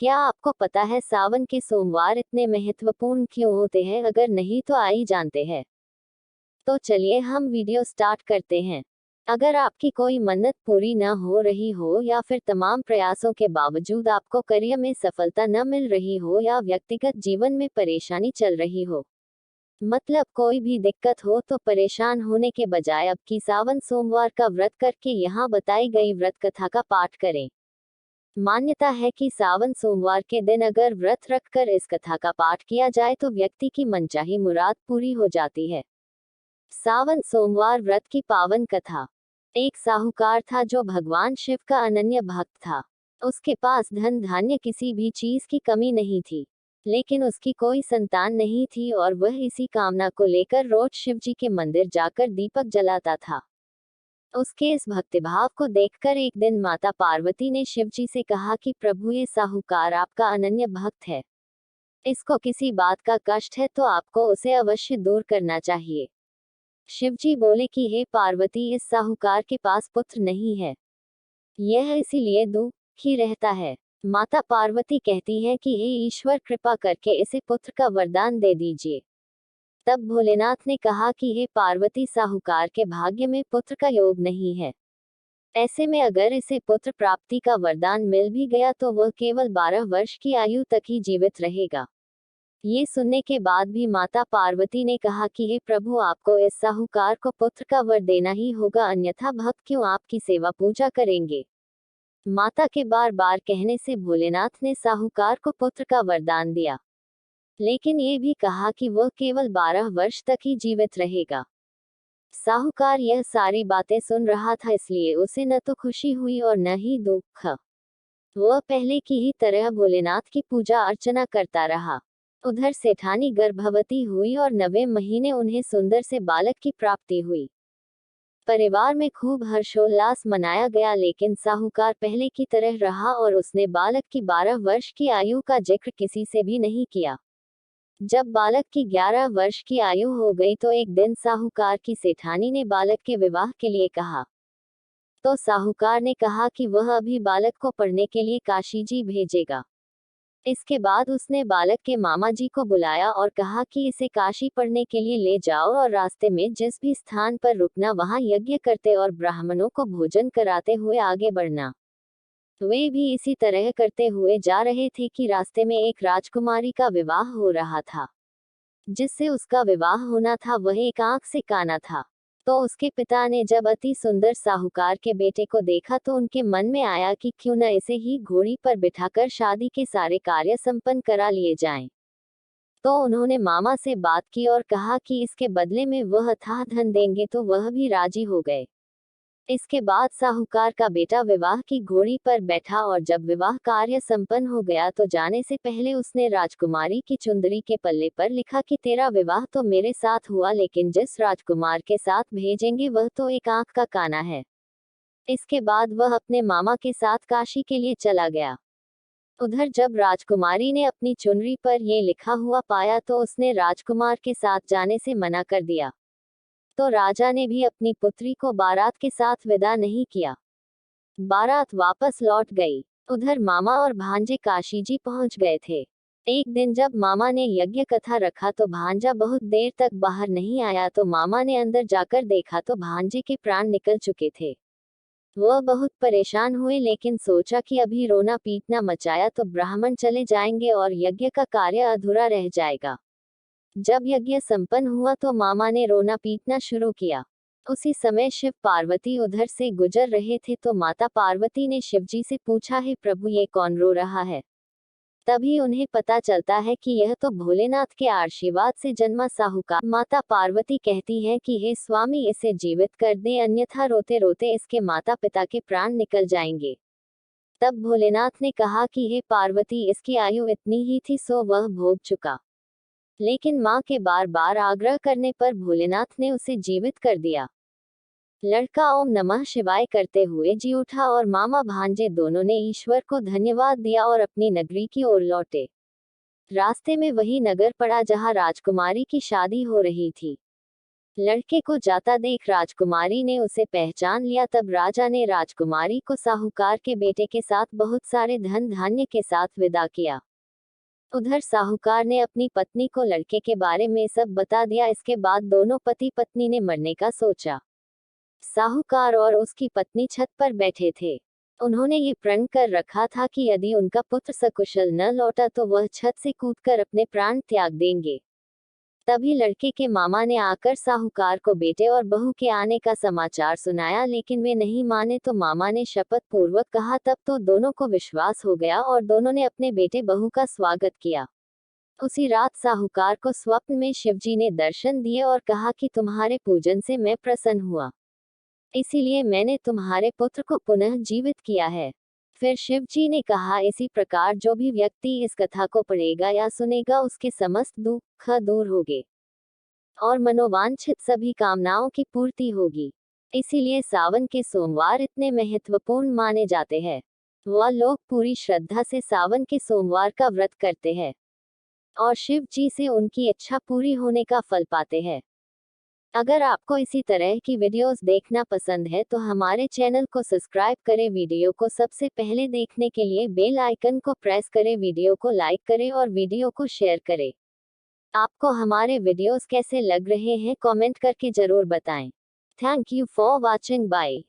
क्या आपको पता है सावन के सोमवार इतने महत्वपूर्ण क्यों होते हैं? अगर नहीं तो आइए जानते हैं। तो चलिए हम वीडियो स्टार्ट करते हैं। अगर आपकी कोई मन्नत पूरी न हो रही हो या फिर तमाम प्रयासों के बावजूद आपको करियर में सफलता न मिल रही हो या व्यक्तिगत जीवन में परेशानी चल रही हो, मतलब कोई भी दिक्कत हो, तो परेशान होने के बजाय अब की सावन सोमवार का व्रत करके यहाँ बताई गई व्रत कथा का पाठ करें। मान्यता है कि सावन सोमवार के दिन अगर व्रत रखकर इस कथा का पाठ किया जाए तो व्यक्ति की मनचाही मुराद पूरी हो जाती है। सावन सोमवार व्रत की पावन कथा। एक साहूकार था जो भगवान शिव का अनन्य भक्त था। उसके पास धन धान्य किसी भी चीज की कमी नहीं थी, लेकिन उसकी कोई संतान नहीं थी और वह इसी कामना को लेकर रोज शिव जी के मंदिर जाकर दीपक जलाता था। उसके इस भक्तिभाव को देखकर एक दिन माता पार्वती ने शिवजी से कहा कि प्रभु, ये साहूकार आपका अनन्य भक्त है, इसको किसी बात का कष्ट है तो आपको उसे अवश्य दूर करना चाहिए। शिवजी बोले कि हे पार्वती, इस साहूकार के पास पुत्र नहीं है, यह इसीलिए दुखी रहता है। माता पार्वती कहती है कि हे ईश्वर, कृपा करके इसे पुत्र का वरदान दे दीजिए। तब भोलेनाथ ने कहा कि हे पार्वती, साहूकार के भाग्य में पुत्र का योग नहीं है। ऐसे में अगर इसे पुत्र प्राप्ति का वरदान मिल भी गया तो वह केवल 12 वर्ष की आयु तक ही जीवित रहेगा। ये सुनने के बाद भी माता पार्वती ने कहा कि हे प्रभु, आपको इस साहूकार को पुत्र का वर देना ही होगा, अन्यथा भक्त क्यों आपकी सेवा पूजा करेंगे। माता के बार बार कहने से भोलेनाथ ने साहूकार को पुत्र का वरदान दिया, लेकिन ये भी कहा कि वह केवल 12 वर्ष तक ही जीवित रहेगा। साहूकार यह सारी बातें सुन रहा था, इसलिए उसे न तो खुशी हुई और न ही दुख। वह पहले की ही तरह भोलेनाथ की पूजा अर्चना करता रहा। उधर सेठानी गर्भवती हुई और 9वें महीने उन्हें सुंदर से बालक की प्राप्ति हुई। परिवार में खूब हर्षोल्लास मनाया गया, लेकिन साहूकार पहले की तरह रहा और उसने बालक की 12 वर्ष की आयु का जिक्र किसी से भी नहीं किया। जब बालक की 11 वर्ष की आयु हो गई तो एक दिन साहूकार की सेठानी ने बालक के विवाह के लिए कहा। तो साहूकार ने कहा कि वह अभी बालक को पढ़ने के लिए काशी जी भेजेगा। इसके बाद उसने बालक के मामा जी को बुलाया और कहा कि इसे काशी पढ़ने के लिए ले जाओ और रास्ते में जिस भी स्थान पर रुकना वहां यज्ञ करते और ब्राह्मणों को भोजन कराते हुए आगे बढ़ना। वे भी इसी तरह करते हुए जा रहे थे कि रास्ते में एक राजकुमारी का विवाह हो रहा था। जिससे उसका विवाह होना था वह एक आंख से काना था। तो उसके पिता ने जब अति सुंदर साहूकार के बेटे को देखा तो उनके मन में आया कि क्यों न इसे ही घोड़ी पर बिठाकर शादी के सारे कार्य संपन्न करा लिए जाएं। तो उन्होंने मामा से बात की और कहा कि इसके बदले में वह अथाह धन देंगे, तो वह भी राजी हो गए। इसके बाद साहूकार का बेटा विवाह की घोड़ी पर बैठा और जब विवाह कार्य संपन्न हो गया तो जाने से पहले उसने राजकुमारी की चुंदरी के पल्ले पर लिखा कि तेरा विवाह तो मेरे साथ हुआ, लेकिन जिस राजकुमार के साथ भेजेंगे वह तो एक आंख का काना है। इसके बाद वह अपने मामा के साथ काशी के लिए चला गया। उधर जब राजकुमारी ने अपनी चुनरी पर ये लिखा हुआ पाया तो उसने राजकुमार के साथ जाने से मना कर दिया। तो राजा ने भी अपनी पुत्री को बारात के साथ विदा नहीं किया। बारात वापस लौट गई। उधर मामा और भांजे काशी जी पहुंच गए थे। एक दिन जब मामा ने यज्ञ कथा रखा तो भांजा बहुत देर तक बाहर नहीं आया, तो मामा ने अंदर जाकर देखा तो भांजे के प्राण निकल चुके थे। वह बहुत परेशान हुए, लेकिन सोचा कि अभी रोना पीटना मचाया तो ब्राह्मण चले जाएंगे और यज्ञ का कार्य अधूरा रह जाएगा। जब यज्ञ संपन्न हुआ तो मामा ने रोना पीटना शुरू किया। उसी समय शिव पार्वती उधर से गुजर रहे थे, तो माता पार्वती ने शिवजी से पूछा, हे प्रभु, ये कौन रो रहा है। तभी उन्हें पता चलता है कि यह तो भोलेनाथ के आशीर्वाद से जन्मा साहूकार। माता पार्वती कहती है कि हे स्वामी, इसे जीवित कर दे, अन्यथा रोते रोते इसके माता पिता के प्राण निकल जाएंगे। तब भोलेनाथ ने कहा कि हे पार्वती, इसकी आयु इतनी ही थी सो वह भोग चुका। लेकिन मां के बार बार आग्रह करने पर भोलेनाथ ने उसे जीवित कर दिया। लड़का ओम नमः शिवाय करते हुए जी उठा और मामा भांजे दोनों ने ईश्वर को धन्यवाद दिया और अपनी नगरी की ओर लौटे। रास्ते में वही नगर पड़ा जहां राजकुमारी की शादी हो रही थी। लड़के को जाता देख राजकुमारी ने उसे पहचान लिया। तब राजा ने राजकुमारी को साहूकार के बेटे के साथ बहुत सारे धन धान्य के साथ विदा किया। उधर साहूकार ने अपनी पत्नी को लड़के के बारे में सब बता दिया। इसके बाद दोनों पति पत्नी ने मरने का सोचा। साहूकार और उसकी पत्नी छत पर बैठे थे। उन्होंने ये प्रण कर रखा था कि यदि उनका पुत्र सकुशल न लौटा तो वह छत से कूदकर अपने प्राण त्याग देंगे। तभी लड़के के मामा ने आकर साहूकार को बेटे और बहू के आने का समाचार सुनाया, लेकिन वे नहीं माने तो मामा ने शपथ पूर्वक कहा। तब तो दोनों को विश्वास हो गया और दोनों ने अपने बेटे बहू का स्वागत किया। उसी रात साहूकार को स्वप्न में शिवजी ने दर्शन दिए और कहा कि तुम्हारे पूजन से मैं प्रसन्न हुआ, इसीलिए मैंने तुम्हारे पुत्र को पुनः जीवित किया है। फिर शिव जी ने कहा, इसी प्रकार जो भी व्यक्ति इस कथा को पढ़ेगा या सुनेगा उसके समस्त दुख दूर होंगे और मनोवांछित सभी कामनाओं की पूर्ति होगी। इसीलिए सावन के सोमवार इतने महत्वपूर्ण माने जाते हैं। वह लोग पूरी श्रद्धा से सावन के सोमवार का व्रत करते हैं और शिव जी से उनकी इच्छा पूरी होने का फल पाते हैं। अगर आपको इसी तरह की वीडियोस देखना पसंद है तो हमारे चैनल को सब्सक्राइब करें। वीडियो को सबसे पहले देखने के लिए बेल आइकन को प्रेस करें। वीडियो को लाइक करें और वीडियो को शेयर करें। आपको हमारे वीडियोस कैसे लग रहे हैं कमेंट करके जरूर बताएं। Thank you for watching. Bye.